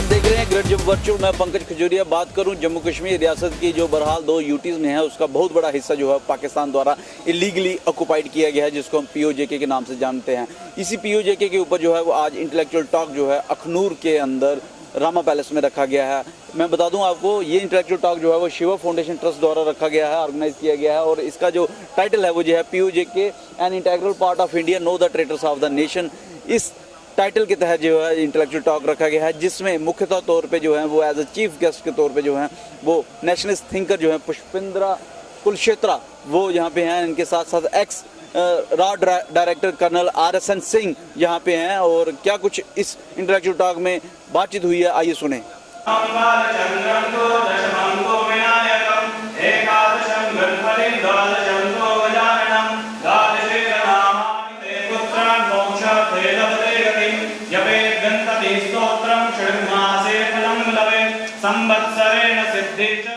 देख रहे हैं ग्रेट जम्मू वर्चुअल। मैं पंकज खजूरिया बात करूं जम्मू कश्मीर रियासत की जो बहरहाल 2 यूटीज़ में है, उसका बहुत बड़ा हिस्सा जो है पाकिस्तान द्वारा इलीगली ऑक्युपाइड किया गया है, जिसको हम POJK के नाम से जानते हैं। इसी POJK के ऊपर जो है वो आज इंटेलेक्चुअल टॉक जो है अखनूर के अंदर रामा पैलेस में रखा गया है। मैं बता दूं आपको, ये इंटेलेक्चुअल टॉक जो है वो शिवा फाउंडेशन ट्रस्ट द्वारा रखा गया है, ऑर्गेनाइज किया गया है, और इसका जो टाइटल है वो जो है POJK an integral part of India, know the traitors of the nation. इस टाइटल के तहत जो है इंटेलेक्चुअल टॉक रखा गया है, जिसमें मुख्यतः तौर पे जो है वो एज अ चीफ गेस्ट के तौर पे जो है वो नेशनलिस्ट थिंकर जो है पुष्पिंद्रा कुलक्षेत्रा वो यहाँ पे हैं। इनके साथ साथ एक्स रॉ डायरेक्टर कर्नल RSN सिंह यहाँ पे हैं, और क्या कुछ इस इंटेलेक्चुअल टॉक में बातचीत हुई है, आइए सुने। संवत्सरेण सिद्धि च।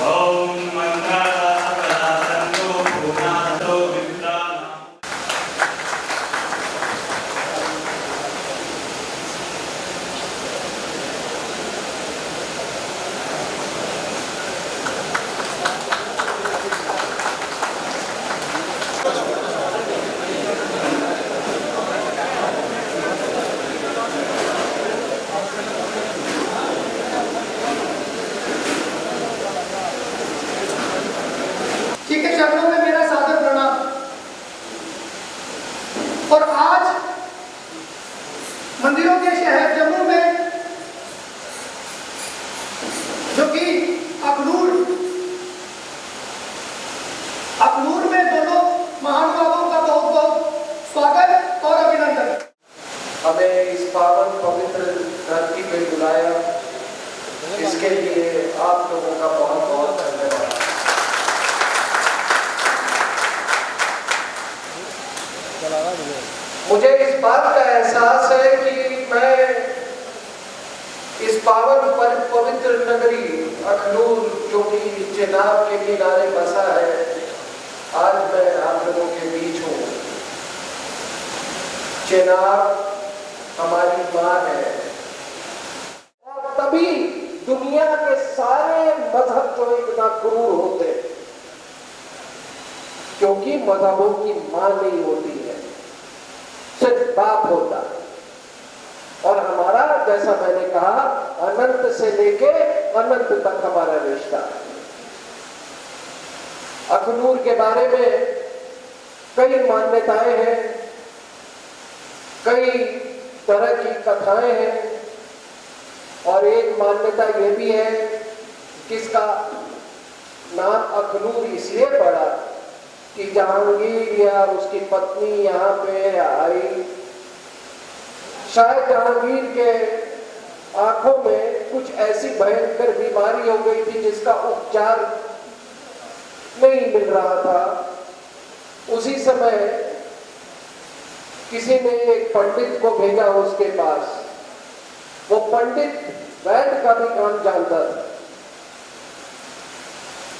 ओम मंगला सकला संतो भूनातो विद्रा। चरणों में मेरा सादर प्रणाम। और आज मंदिरों के शहर जम्मू में, जो कि अखनूर में दोनों महानुभावों का बहुत बहुत स्वागत और अभिनंदन। हमें इस पावन पवित्र धरती पे बुलाया, इसके लिए आप लोगों का बहुत बहुत धन्यवाद। मुझे इस बात का एहसास है कि मैं इस पावन पवित्र नगरी अखनूर, जो कि चेनाब के किनारे बसा है, आज मैं आप लोगों के बीच हूँ। चेनाब हमारी माँ है, और तभी दुनिया के सारे मजहब जो इतना क्रूर होते, क्योंकि मजहबों की माँ नहीं होती है, सिर्फ बाप होता है। और हमारा, जैसा मैंने कहा, अनंत से लेके अनंत तक हमारा रिश्ता है। अखनूर के बारे में कई मान्यताएं हैं, कई तरह की कथाएं हैं, और एक मान्यता यह भी है कि इसका नाम अखनूर इसलिए पड़ा कि जहांगीर या उसकी पत्नी यहाँ पे आई। शायद जहांगीर के आंखों में कुछ ऐसी भयंकर बीमारी हो गई थी जिसका उपचार नहीं मिल रहा था। उसी समय किसी ने एक पंडित को भेजा उसके पास। वो पंडित वैद्य का भी काम जानता था,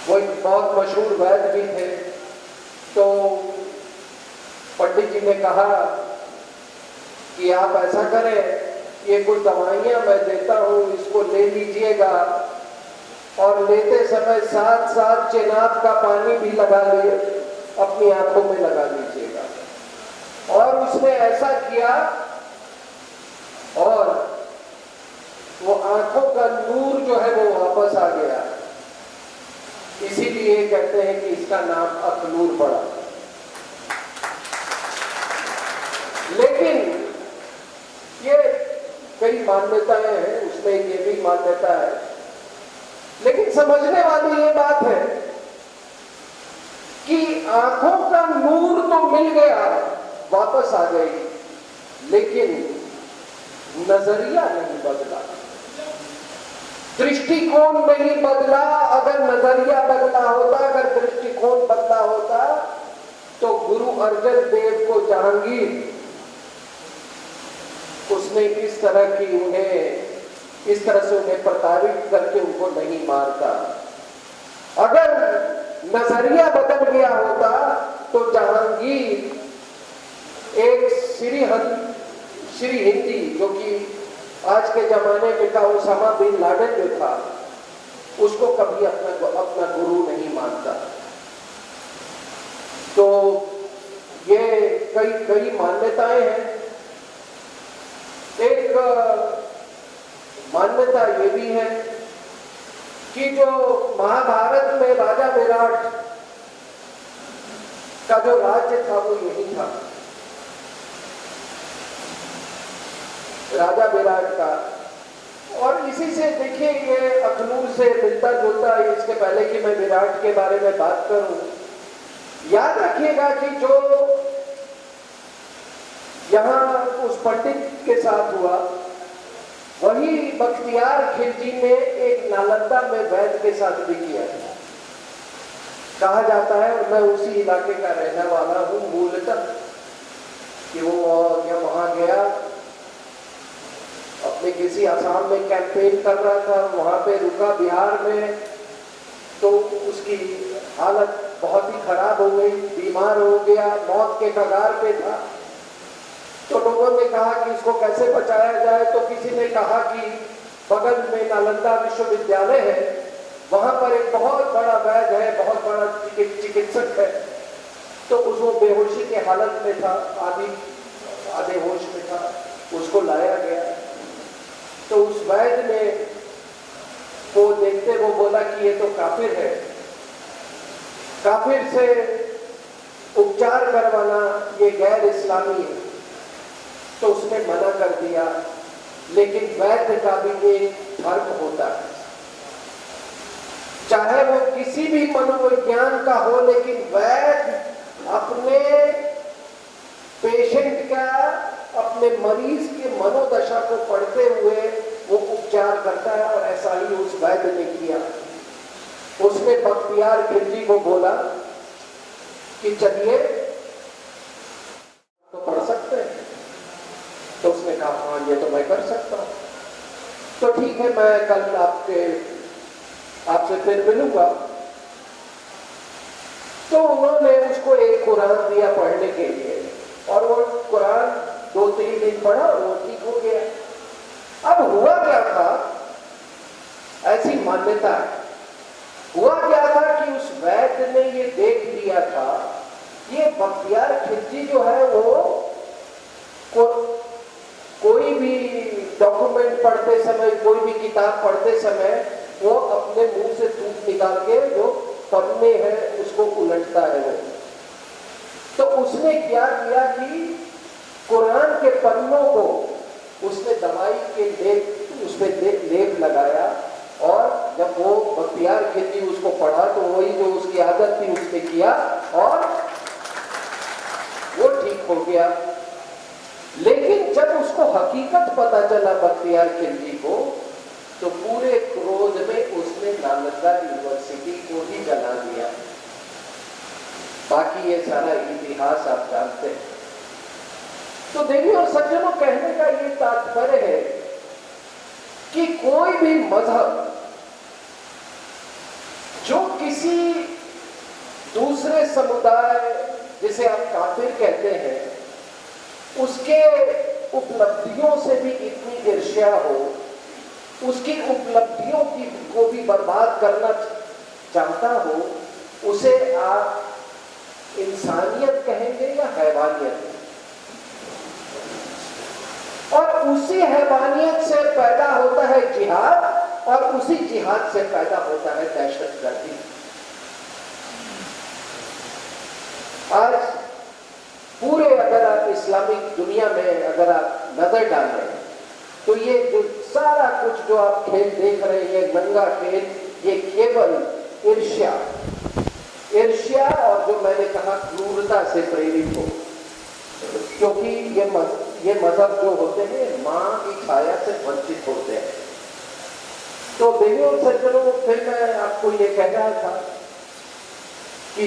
वो एक बहुत मशहूर वैद्य भी थे। तो पंडित जी ने कहा कि आप ऐसा करें, ये कुछ दवाइयां मैं देता हूँ, इसको ले लीजिएगा, और लेते समय साथ साथ चेनाब का पानी भी लगा लिए, अपनी आंखों में लगा लीजिएगा। और उसने ऐसा किया, और वो आंखों का नूर जो है वो वापस आ गया। इसीलिए कहते हैं कि इसका नाम अखनूर पड़ा। लेकिन ये कई मान्यताएं हैं, उसमें ये भी मान्यता है, लेकिन समझने वाली ये बात है कि आंखों का नूर तो मिल गया, वापस आ गई, लेकिन नजरिया नहीं बदला, दृष्टिकोण नहीं बदला। अगर नजरिया बदला होता, अगर दृष्टिकोण बदला होता, तो गुरु अर्जन देव को जहांगीर, उसने इस तरह से उन्हें प्रताड़ित करके उनको नहीं मारता। अगर नजरिया बदल गया होता तो जहांगीर एक श्री हिंदी जो कि आज के जमाने में का उसामा बिन लादेन जो था, उसको कभी अपना गुरु नहीं मानता। तो ये कई मान्यताएं हैं। एक मान्यता ये भी है कि जो महाभारत में राजा विराट का जो राज्य था वो यही था, राजा विराट का। और इसी से देखिए ये अखनूर से मिलता जुलता है। इसके पहले कि मैं विराट के बारे में बात करूं, याद रखिएगा कि जो यहां उस पंडित के साथ हुआ, वही बख्तियार खिलजी ने एक नालंदा में वैद्य के साथ भी किया है। कहा जाता है, और मैं उसी इलाके का रहने वाला हूं मूलतः, कि वो वहां गया, अपने किसी आसाम में कैंपेन कर रहा था, वहां पे रुका बिहार में, तो उसकी हालत बहुत ही खराब हो गई, बीमार हो गया, मौत के कगार पे था। तो लोगों ने कहा कि इसको कैसे बचाया जाए। तो किसी ने कहा कि बगल में नालंदा विश्वविद्यालय है, वहां पर एक बहुत बड़ा वैद्य है, बहुत बड़ा चिकित्सक है। तो उसको बेहोशी के हालत में था, आधे होश में था, उसको लाया गया। तो उस वैद्य ने को देखते वो बोला कि ये तो काफिर है, काफिर से उपचार करवाना ये गैर इस्लामी है। तो उसने मना कर दिया। लेकिन वैद्य का भी एक धर्म होता है, चाहे वो किसी भी मनोविज्ञान का हो, लेकिन वैद्य अपने पेशेंट का, अपने मरीज के मनोदशा को पढ़ते हुए वो उपचार करता है। और ऐसा ही उस वैद्य ने किया। उसने बख्तियार खिलजी को बोला कि चलिए तो पढ़ सकते हैं। तो उसने कहा हाँ ये तो मैं कर सकता हूं। तो ठीक है, मैं कल आपसे फिर मिलूंगा। तो उन्होंने उसको एक कुरान दिया पढ़ने के लिए, और वो कुरान 2-3 दिन पढ़ा और वो ठीक हो गया। अब हुआ क्या था, ऐसी मान्यता है, हुआ क्या था कि उस वैद्य ने ये देख लिया था, ये बख्तियार खिलजी जो है वो कोई भी डॉक्यूमेंट पढ़ते समय, कोई भी किताब पढ़ते समय, वो अपने मुंह से थूक निकाल के जो पन्ने हैं उसको उलटता है वो। तो उसने क्या किया कि कुरान के पन्नों को उसने दवाई के उस पे लेप लगाया। और जब वो बख्तियार खिलजी उसको पढ़ा तो वही जो उसकी आदत थी उसने किया और वो ठीक हो गया। लेकिन जब उसको हकीकत पता चला बख्तियार खिलजी को, तो पूरे क्रोध में उसने नालंदा यूनिवर्सिटी को ही जला दिया। बाकी ये सारा इतिहास आप जानते हैं। तो देखिए और सज्जनों, कहने का ये तात्पर्य है कि कोई भी मजहब जो किसी दूसरे समुदाय, जिसे आप काफिर कहते हैं, उसके उपलब्धियों से भी इतनी ईर्ष्या हो, उसकी उपलब्धियों को भी बर्बाद करना चाहता हो, उसे आप इंसानियत कहेंगे या हैवानियत? और उसी हैवानियत से पैदा होता है जिहाद, और उसी जिहाद से पैदा होता है दहशतगर्दी। आज पूरे अगर आप इस्लामिक दुनिया में अगर आप नजर डालें, तो ये जो सारा कुछ जो आप खेल देख रहे हैं, ये नंगा खेल, ये केवल ईर्ष्या और जो मैंने कहा क्रूरता से प्रेरित हो। क्योंकि ये मजहब जो होते हैं मां की छाया से वंचित होते हैं। तो देखिए सज्जनों, फिर मैं आपको ये कह रहा था कि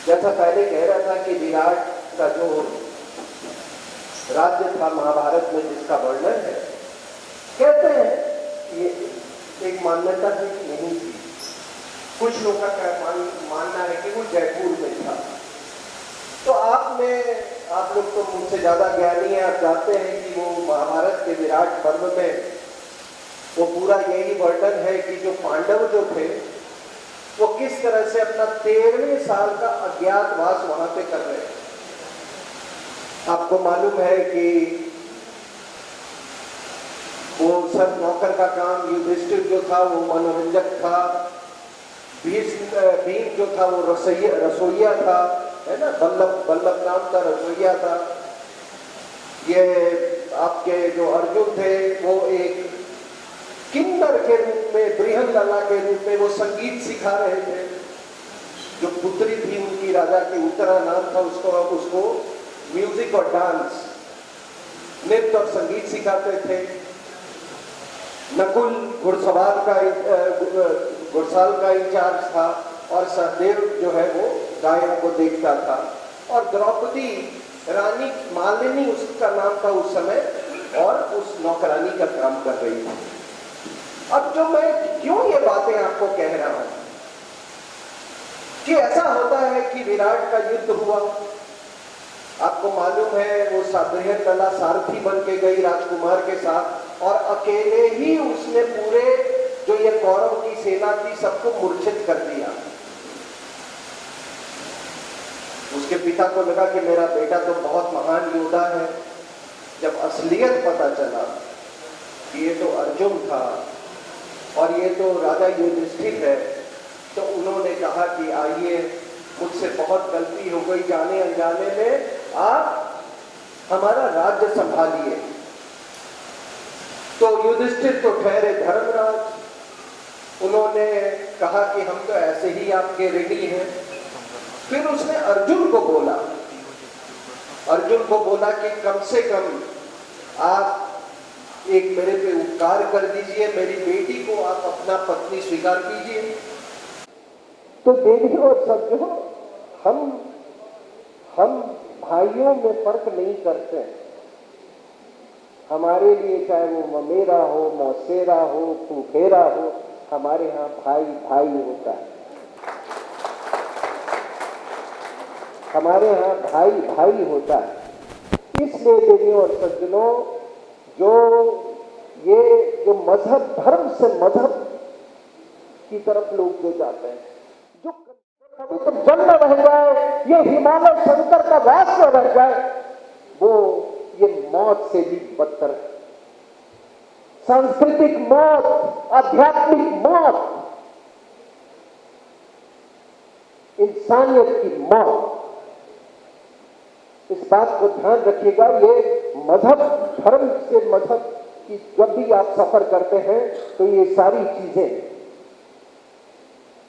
जैसा पहले कह रहा था कि विराट का जो राज्य था महाभारत में जिसका वर्णन है, कहते हैं ये एक मान्यता है कि नहीं थी। कुछ लोगों का मानना है कि वो जयपुर में था। तो आप लोग तो मुझसे ज्यादा ज्ञानी हैं, आप जानते हैं कि वो महाभारत के विराट पर्व में वो पूरा यही वर्णन है कि जो पांडव जो थे वो किस तरह से अपना 13वें साल का अज्ञातवास वहां पे कर रहे हैं। आपको मालूम है कि वो सब नौकर का काम, युधिष्ठिर जो था वो मनोरंजक था, भीम जो था वो रसोइया था, है ना, बल्लभ नाम का रसोइया था। ये आपके जो अर्जुन थे वो एक किन्नर के रूप में, बृहन्नला के रूप में वो संगीत सिखा रहे थे। जो पुत्री थी उनकी राजा की, उत्तरा नाम था, उसको म्यूजिक और डांस, नृत्य और संगीत सिखाते थे। नकुल घुड़साल का इंचार्ज था और सहदेव जो है वो गायन को देखता था। और द्रौपदी रानी, मालिनी उसका नाम था उस समय, और उस नौकरानी का काम कर रही थी। अब जो मैं क्यों ये बातें आपको कह रहा हूं कि ऐसा होता है कि विराट का युद्ध हुआ, आपको मालूम है वो बृहन्नला सारथी बन के गई राजकुमार के साथ, और अकेले ही उसने पूरे जो ये कौरव की सेना थी सबको मूर्छित कर दिया। उसके पिता को लगा कि मेरा बेटा तो बहुत महान योद्धा है। जब असलियत पता चला कि ये तो अर्जुन था और ये तो राजा युधिष्ठिर है, तो उन्होंने कहा कि आइए, मुझसे बहुत गलती हो गई, जाने अनजाने में आप हमारा राज्य संभालिए। तो युधिष्ठिर तो ठहरे धर्मराज, उन्होंने कहा कि हम तो ऐसे ही आपके ऋणी हैं। फिर उसने अर्जुन को बोला कि कम से कम आप एक मेरे पे उपकार कर दीजिए, मेरी बेटी को आप अपना पत्नी स्वीकार कीजिए। तो देखिए और समझो, हम भाइयों में फर्क नहीं करते। हमारे लिए चाहे वो ममेरा हो, मौसेरा हो, फूफेरा हो, हमारे यहाँ भाई भाई होता है। हमारे यहाँ भाई भाई होता है। इसलिए देवियों और सज्जनों, जो मजहब, धर्म से मजहब की तरफ लोग जो जाते हैं, जो पवित्र जल न रह जाए, ये हिमालय शंकर का वास न रह जाए, वो ये मौत से भी बदतर है। सांस्कृतिक मौत, आध्यात्मिक मौत, इंसानियत की मौत। इस बात को ध्यान रखिएगा। ये मजहब, धर्म से मजहब की जब भी आप सफर करते हैं तो ये सारी चीजें,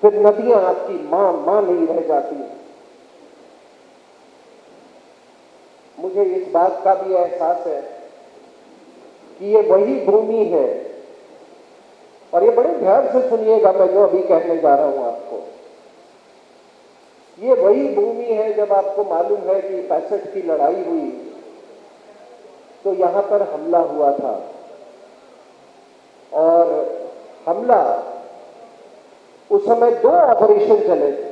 फिर नदियां आपकी मां नहीं रह जाती। मुझे इस बात का भी एहसास है कि ये वही भूमि है, और ये बड़े ध्यान से सुनिएगा मैं जो अभी कहने जा रहा हूं आपको। ये वही भूमि है, जब आपको मालूम है कि 65 की लड़ाई हुई तो यहां पर हमला हुआ था, और हमला उस समय 2 ऑपरेशन चले थे।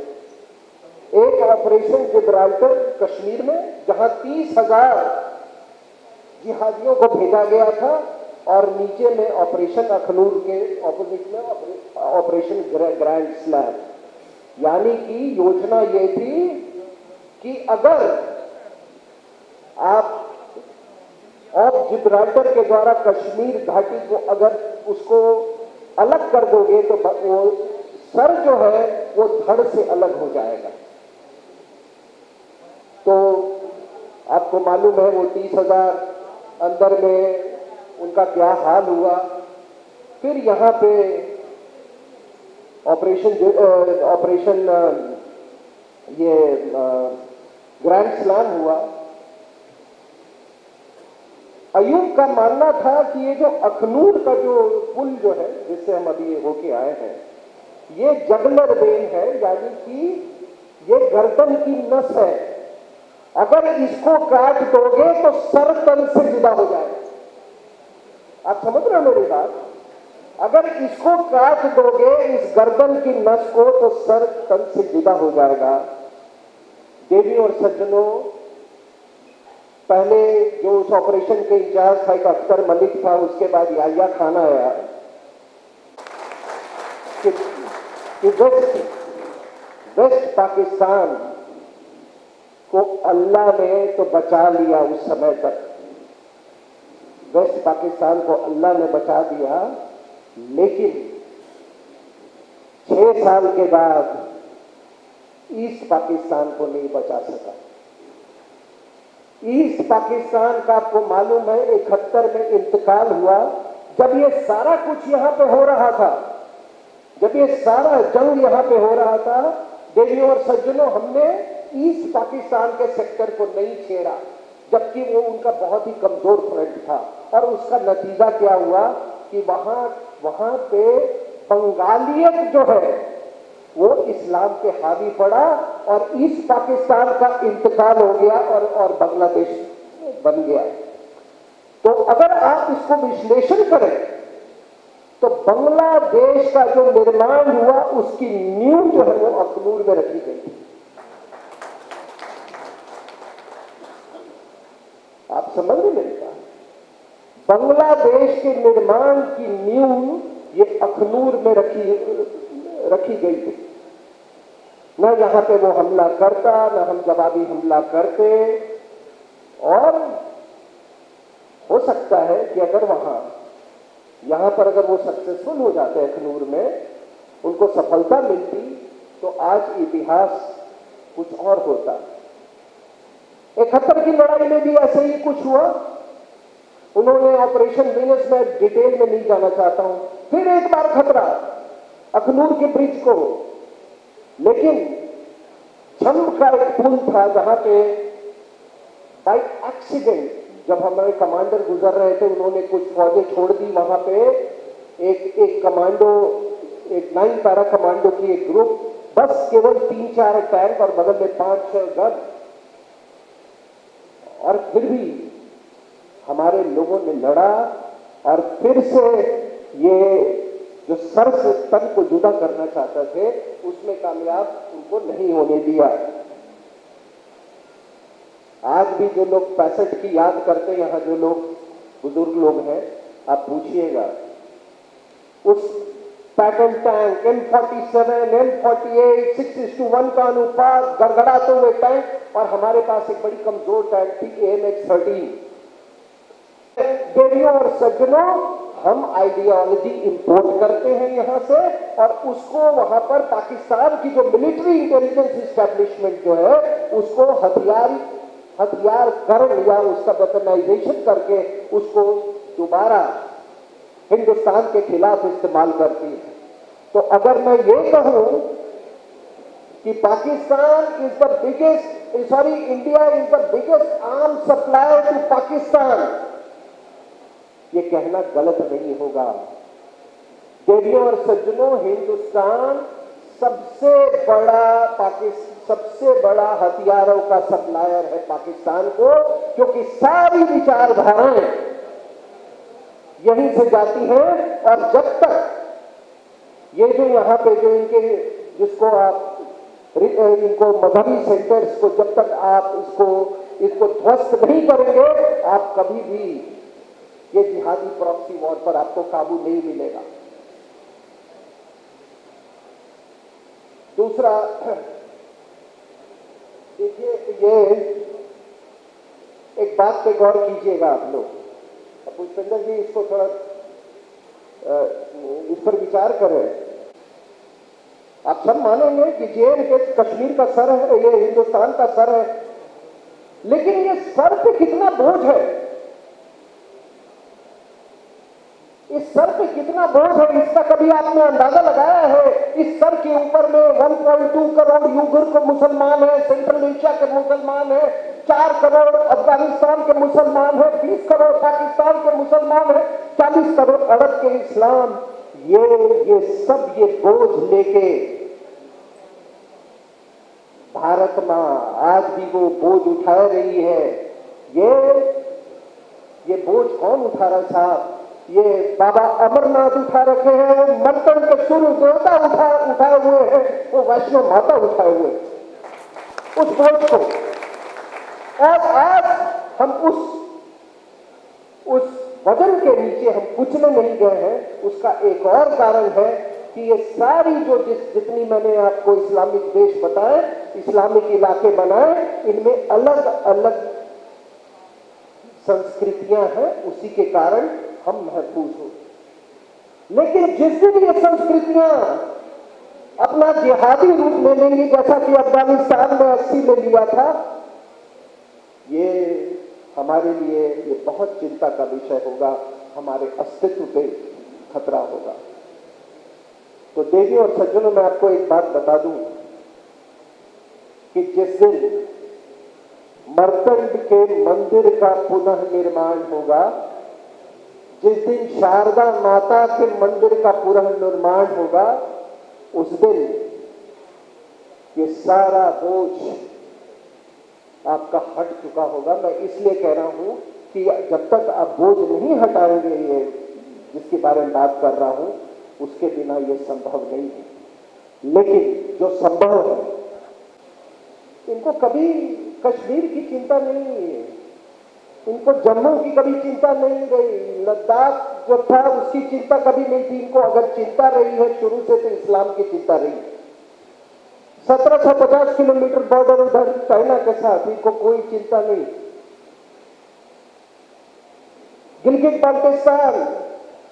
एक ऑपरेशन जिब्राल्टर कश्मीर में, जहां 30,000 जिहादियों को भेजा गया था, और नीचे में ऑपरेशन अखनूर के ऑपोजिट में ऑपरेशन ग्रैंड स्लैम। यानी कि योजना ये थी कि अगर आप ऑफ जिब्राल्टर के द्वारा कश्मीर घाटी को अगर उसको अलग कर दोगे तो वो सर जो है वो धड़ से अलग हो जाएगा। तो आपको मालूम है वो 30,000 अंदर में उनका क्या हाल हुआ। फिर यहाँ पे ऑपरेशन ये ग्रैंड स्लैम हुआ। अयूब का मानना था कि ये जो अखनूर का जो पुल जो है जिससे हम अभी होके आए हैं, ये जगलर वेन है, यानी कि ये गर्दन की नस है। अगर इसको काट दोगे तो सर तन से जुदा हो जाए। आप समझ रहे हो मेरी बात? अगर इसको काट दोगे इस गर्दन की नस को तो सर तन से जुदा हो जाएगा। देवी और सज्जनों, पहले जो उस ऑपरेशन के इंचार्ज था एक अख्तर मलिक था, उसके बाद याहिया खान आया कि वेस्ट पाकिस्तान को अल्लाह ने तो बचा लिया। उस समय तक वेस्ट पाकिस्तान को अल्लाह ने बचा दिया, लेकिन 6 साल के बाद ईस्ट पाकिस्तान को नहीं बचा सका। ईस्ट पाकिस्तान का आपको मालूम है 71 में इंतकाल हुआ। जब ये सारा कुछ यहां पे हो रहा था, जब ये सारा जंग यहां पे हो रहा था, देवियों और सज्जनों, हमने ईस्ट पाकिस्तान के सेक्टर को नहीं छेड़ा, जबकि वो उनका बहुत ही कमजोर फ्रंट था। और उसका नतीजा क्या हुआ कि वहां पे बंगालियत जो है वो इस्लाम पे हावी पड़ा और ईस्ट पाकिस्तान का इंतकाल हो गया और बांग्लादेश बन गया। तो अगर आप इसको विश्लेषण करें तो बांग्लादेश का जो निर्माण हुआ उसकी नींव जो है वो अखनूर में रखी गई थी। आप समझ नहीं मिलता, बांग्लादेश के निर्माण की नींव ये अखनूर में रखी गई थी। न यहां पे वो हमला करता, न हम जवाबी हमला करते। और हो सकता है कि अगर यहां पर अगर वो सक्सेसफुल हो जाते अखनूर में, उनको सफलता मिलती, तो आज इतिहास कुछ और होता। 71 की लड़ाई में भी ऐसे ही कुछ हुआ। उन्होंने ऑपरेशन वीनस में डिटेल में नहीं जाना चाहता हूं, फिर एक बार खतरा अखनूर के ब्रिज को। लेकिन जम का एक पुल था जहां पे बाय एक्सीडेंट जब हमारे कमांडर गुजर रहे थे, उन्होंने कुछ फौजें छोड़ दी वहां पे। एक कमांडो, एक 9 पैरा कमांडो की एक ग्रुप, बस केवल 3-4 टैंक और बगल में 5-6 गन। और फिर भी हमारे लोगों ने लड़ा और फिर से ये जो सर से तन को जुदा करना चाहते थे उसमें कामयाब उनको नहीं होने दिया। आज भी जो लोग 65 की याद करते हैं, यहाँ जो लोग बुजुर्ग लोग हैं, आप पूछिएगा उस पैटर्न टैंक M47, M48, 6:1 का अनुपात, गड़गड़ाते हुए टैंक, और हमारे पास एक बड़ी कमजोर टैंक थी AMX-13। देवियों और सज्जनों, हम आइडियोलॉजी इंपोर्ट करते हैं यहां से और उसको वहां पर पाकिस्तान की जो मिलिट्री इंटेलिजेंस इस्टेब्लिशमेंट जो है उसको हथियारकरण या उसका वेपनाइजेशन करके उसको दोबारा हिंदुस्तान के खिलाफ इस्तेमाल करती है। तो अगर मैं ये कहूं कि Pakistan is the biggest, India is the biggest arm supplier to Pakistan, ये कहना गलत नहीं होगा। देवियों और सज्जनों, हिंदुस्तान सबसे बड़ा हथियारों का सप्लायर है पाकिस्तान को, क्योंकि सारी विचारधाराएं यहीं से जाती हैं। और जब तक ये जो यहाँ पे जो जिसको आप इनको मजहबी सेंटर्स को जब तक आप इसको ध्वस्त नहीं करेंगे, आप कभी भी ये जिहादी प्रॉक्सी वॉर पर आपको काबू नहीं मिलेगा। दूसरा, देखिए, ये एक बात पे गौर कीजिएगा आप लोग। पुष्पेंद्र जी इसको थोड़ा इस पर विचार करें। आप सब मानेंगे कि JNK कश्मीर का सर है, ये हिंदुस्तान का सर है, लेकिन ये सर पे कितना बोझ है, इस सर पे कितना बोझ है, इसका कभी आपने अंदाजा लगाया है? इस सर के ऊपर में 1.2 करोड़ यूगर के मुसलमान है, सेंट्रल एशिया के मुसलमान है, 4 करोड़ अफगानिस्तान के मुसलमान है, 20 करोड़ पाकिस्तान के मुसलमान है, 40 करोड़ अरब के इस्लाम, ये सब ये बोझ लेके भारत मां आज भी वो बोझ उठा रही है। ये बोझ कौन उठा रहा साहब? ये बाबा अमरनाथ उठा रखे हैं, वो मर्तन के सूर्य देवता उठाए हुए हैं, वो वैष्णव माता उठाए हुए हैं उस बोझ को। और आज हम उस वजन के नीचे हम कुचले नहीं गए हैं। उसका एक और कारण है कि ये सारी जो जितनी मैंने आपको इस्लामिक देश बताए, इस्लामिक इलाके बनाए, इनमें अलग अलग संस्कृतियां हैं, उसी के कारण हम महफूज हो। लेकिन जिस दिन ये संस्कृतियां अपना जिहादी रूप ले लेंगी, जैसा कि अफगानिस्तान में 80 में लिया था, ये हमारे लिए ये बहुत चिंता का विषय होगा, हमारे अस्तित्व पे खतरा होगा। तो देवी और सज्जनों, मैं आपको एक बात बता दूं कि जिस दिन मर्तंड के मंदिर का पुनः निर्माण होगा, जिस दिन शारदा माता के मंदिर का पुनः निर्माण होगा, उस दिन ये सारा बोझ आपका हट चुका होगा। मैं इसलिए कह रहा हूं कि जब तक आप बोझ नहीं हटाएंगे, ये जिसके बारे में बात कर रहा हूं, उसके बिना ये संभव नहीं है। लेकिन जो संभव है, इनको कभी कश्मीर की चिंता नहीं है, इनको जम्मू की कभी चिंता नहीं रही, लद्दाख जो था उसकी चिंता कभी नहीं थी। इनको अगर चिंता रही है शुरू से, तो इस्लाम की चिंता रही है। 1750 किलोमीटर बॉर्डर उधर चाइना के साथ, इनको कोई चिंता नहीं। गिलगित बाल्टिस्तान,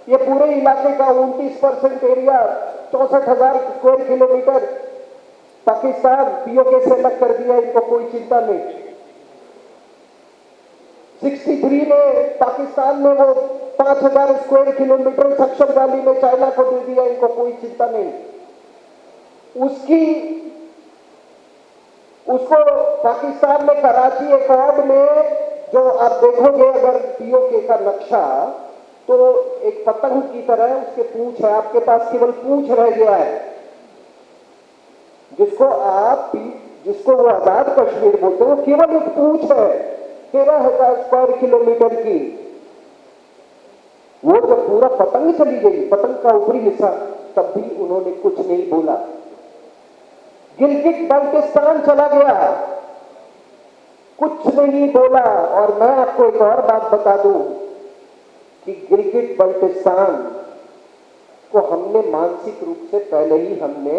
ये पूरे इलाके का 29% area, 64,000 square kilometre Pakistan PoK से अलग कर दिया, इनको कोई चिंता नहीं। 63 में पाकिस्तान में वो 5,000 स्क्वायर किलोमीटर सक्शन वैली में चाइना को दे दिया, इनको कोई चिंता नहीं। उसको पाकिस्तान में कराची एकॉर्ड में जो आप देखोगे अगर पीओके का नक्शा, तो एक पतंग की तरह उसके पूंछ है, आपके पास केवल पूंछ रह गया है, जिसको वो आजाद कश्मीर बोलते हैं, वो केवल एक पूंछ है 13,000 स्क्वायर किलोमीटर की। वो जब पूरा पतंग चली गई, पतंग का ऊपरी हिस्सा, तब भी उन्होंने कुछ नहीं बोला। गिलगित बाल्टिस्तान चला गया, कुछ नहीं बोला। और मैं आपको एक और बात बता दूं कि गिलगित बाल्टिस्तान को हमने मानसिक रूप से पहले ही हमने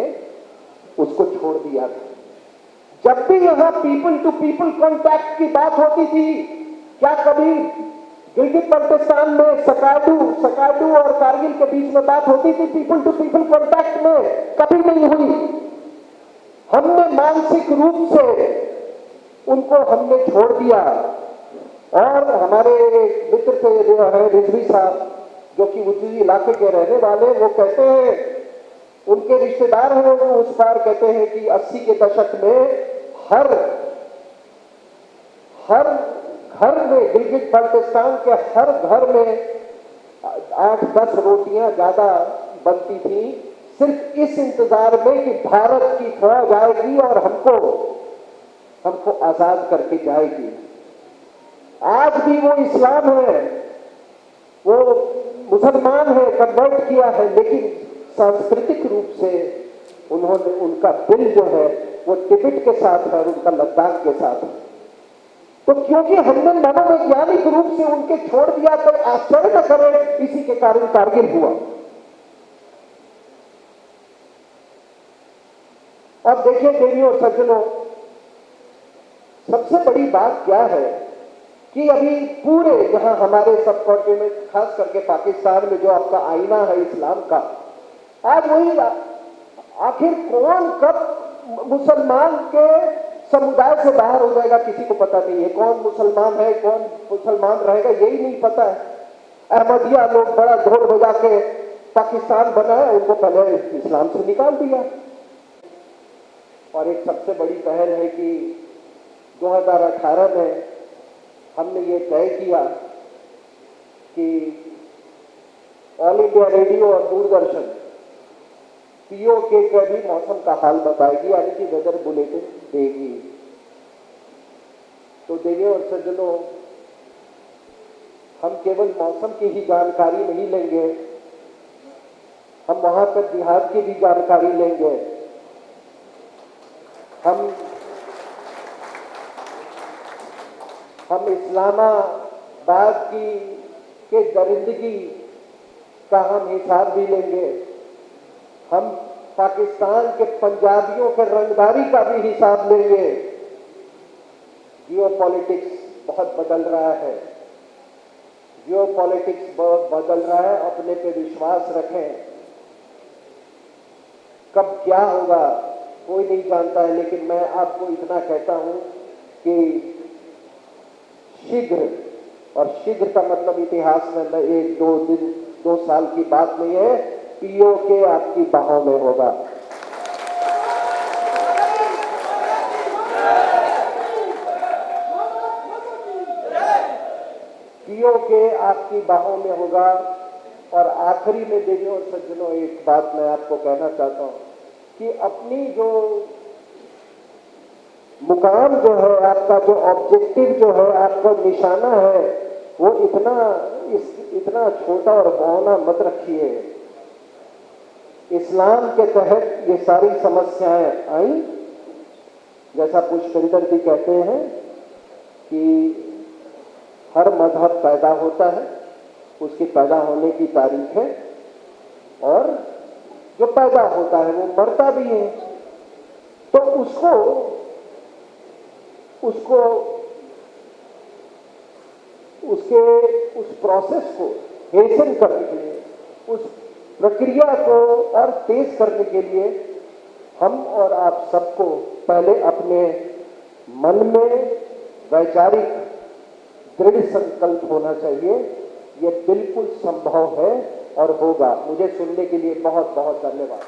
उसको छोड़ दिया था। जब भी यहां पीपल टू पीपल कांटेक्ट की बात होती थी, क्या कभी गिलगित बाल्टिस्तान में सकाडू और कारगिल के बीच में बात होती थी? पीपल टू पीपल कांटेक्ट में कभी नहीं हुई। हमने मानसिक रूप से उनको हमने छोड़ दिया। और हमारे मित्र थे जो है रिजवी साहब, जो कि उसी इलाके के रहने वाले, वो कहते हैं, उनके रिश्तेदार हैं वो उस पार, कहते हैं कि 80 के दशक में हर घर में, गिलगित बाल्टिस्तान के हर घर में 8-10 रोटियां ज्यादा बनती थी, सिर्फ इस इंतजार में कि भारत की फौज आएगी और हमको आजाद करके जाएगी। आज भी वो इस्लाम है, वो मुसलमान है, कन्वर्ट किया है, लेकिन सांस्कृतिक रूप से उन्होंने, उनका दिल जो है वो तिब्बत के साथ है और उनका लद्दाख के साथ है। तो क्योंकि हमने मनोवैज्ञानिक रूप से उनके छोड़ दिया, तो आश्चर्य न करें इसी के कारण कारगिल हुआ। अब देखिए देवियों और सज्जनों, सबसे बड़ी बात क्या है कि अभी पूरे यहां हमारे सब कॉन्टिनेंट, खास करके पाकिस्तान में जो आपका आईना है इस्लाम का, आज वही आखिर कौन कब मुसलमान के समुदाय से बाहर हो जाएगा किसी को पता नहीं है। कौन मुसलमान है, कौन मुसलमान रहेगा, यही नहीं पता है। अहमदिया लोग बड़ा ढोल बजा के पाकिस्तान बना है, उनको पहले इस्लाम से निकाल दिया। और एक सबसे बड़ी पहल है कि 2018 में हमने ये तय किया कि ऑल इंडिया रेडियो और दूरदर्शन पीओके के भी मौसम का हाल बताएगी, यानी कि वेदर बुलेटिन देगी। तो देखिए और सज्जनों, हम केवल मौसम की ही जानकारी नहीं लेंगे, हम वहां पर जिहाद की भी जानकारी लेंगे। हम इस्लामाबाद के दरिंदगी का हम हिसाब भी लेंगे। हम पाकिस्तान के पंजाबियों के रंगदारी का भी हिसाब लेंगे। जियोपॉलिटिक्स बहुत बदल रहा है, जियोपॉलिटिक्स बहुत बदल रहा है। अपने पे विश्वास रखें। कब क्या होगा कोई नहीं जानता है, लेकिन मैं आपको इतना कहता हूं कि शीघ्र, और शीघ्र का मतलब इतिहास में 1-2 दिन 2 साल की बात नहीं है, पीओके आपकी बाहों में होगा। पीओके आपकी बाहों में होगा। और आखिरी में देवियों और सज्जनों, एक बात मैं आपको कहना चाहता हूं कि अपनी जो मुकाम जो है, आपका जो ऑब्जेक्टिव जो है, आपका निशाना है, वो इतना छोटा और बौना मत रखिए। इस्लाम के तहत ये सारी समस्याएं आई। जैसा पुष्पिंदर जी कहते हैं कि हर मजहब पैदा होता है, उसकी पैदा होने की तारीख है, और जो पैदा होता है वो मरता भी है। तो उस प्रोसेस को हेसन करने के लिए, उस प्रक्रिया को और तेज करने के लिए हम और आप सबको पहले अपने मन में वैचारिक दृढ़ संकल्प होना चाहिए। ये बिल्कुल संभव है और होगा। मुझे सुनने के लिए बहुत बहुत धन्यवाद।